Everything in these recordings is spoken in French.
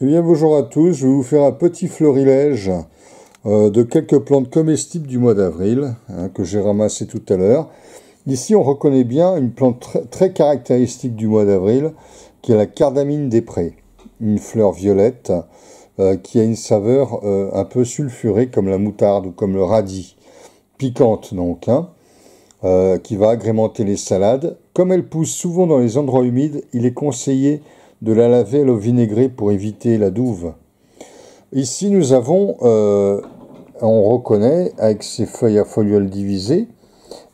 Eh bien bonjour à tous, je vais vous faire un petit florilège de quelques plantes comestibles du mois d'avril que j'ai ramassé tout à l'heure. Ici on reconnaît bien une plante très caractéristique du mois d'avril qui est la cardamine des prés. Une fleur violette qui a une saveur un peu sulfurée comme la moutarde ou comme le radis. Piquante donc, qui va agrémenter les salades. Comme elle pousse souvent dans les endroits humides, il est conseillé de la laver à l'eau vinaigrée pour éviter la douve. Ici, nous avons, on reconnaît, avec ses feuilles à folioles divisées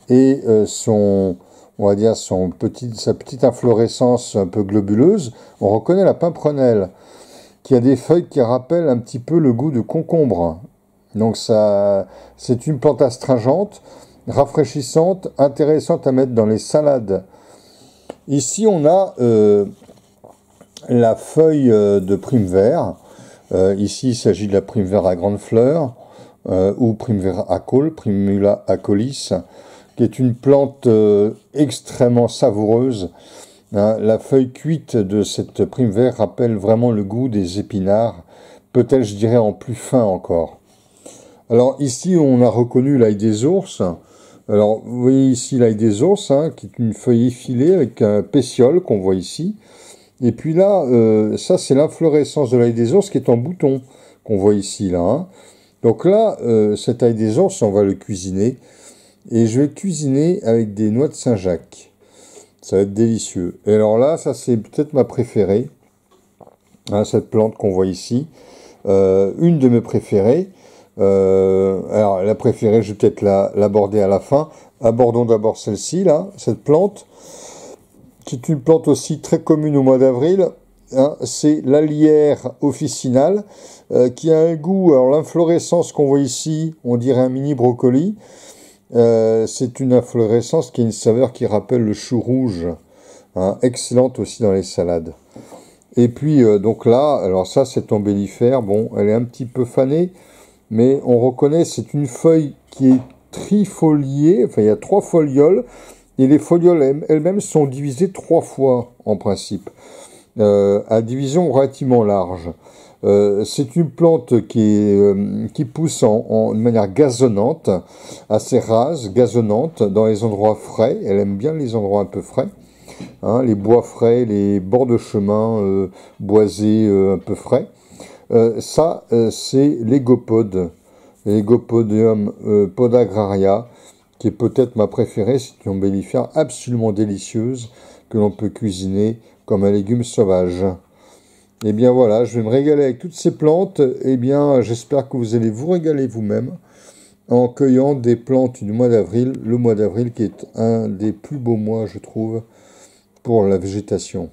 et on va dire sa petite inflorescence un peu globuleuse, on reconnaît la pimprenelle, qui a des feuilles qui rappellent un petit peu le goût de concombre. Donc ça, c'est une plante astringente, rafraîchissante, intéressante à mettre dans les salades. Ici, on a la feuille de prime vert. Ici, il s'agit de la prime vert à grande fleur ou prime vert à col, Primula acolis, qui est une plante extrêmement savoureuse. La feuille cuite de cette prime vert rappelle vraiment le goût des épinards, peut-être je dirais en plus fin encore. Alors ici, on a reconnu l'ail des ours. Alors vous voyez ici l'ail des ours, qui est une feuille effilée avec un pétiole qu'on voit ici. Et puis là, ça c'est l'inflorescence de l'ail des ours qui est en bouton, qu'on voit ici là. Donc là, cet ail des ours, on va le cuisiner. Et je vais le cuisiner avec des noix de Saint-Jacques. Ça va être délicieux. Et alors là, ça c'est peut-être ma préférée. Cette plante qu'on voit ici. Une de mes préférées. Alors la préférée, je vais peut-être l'aborder à la fin. Abordons d'abord celle-ci, là, cette plante, qui est une plante aussi très commune au mois d'avril. C'est l'alière officinale, qui a un goût, alors l'inflorescence qu'on voit ici, on dirait un mini brocoli. C'est une inflorescence qui a une saveur qui rappelle le chou rouge, excellente aussi dans les salades. Et puis donc là, alors ça c'est ombellifère, bon, elle est un petit peu fanée, mais on reconnaît, c'est une feuille qui est trifoliée, enfin il y a 3 folioles, et les folioles elles-mêmes sont divisées 3 fois en principe, à division relativement large. C'est une plante qui pousse de manière gazonnante, assez rase, gazonnante, dans les endroits frais. Elle aime bien les endroits un peu frais. Les bois frais, les bords de chemin boisés un peu frais. C'est l'égopode, l'égopodium podagraria, qui est peut-être ma préférée. C'est une ombellifère absolument délicieuse que l'on peut cuisiner comme un légume sauvage. Et bien voilà, je vais me régaler avec toutes ces plantes. Et bien, j'espère que vous allez vous régaler vous-même en cueillant des plantes du mois d'avril. Le mois d'avril qui est un des plus beaux mois, je trouve, pour la végétation.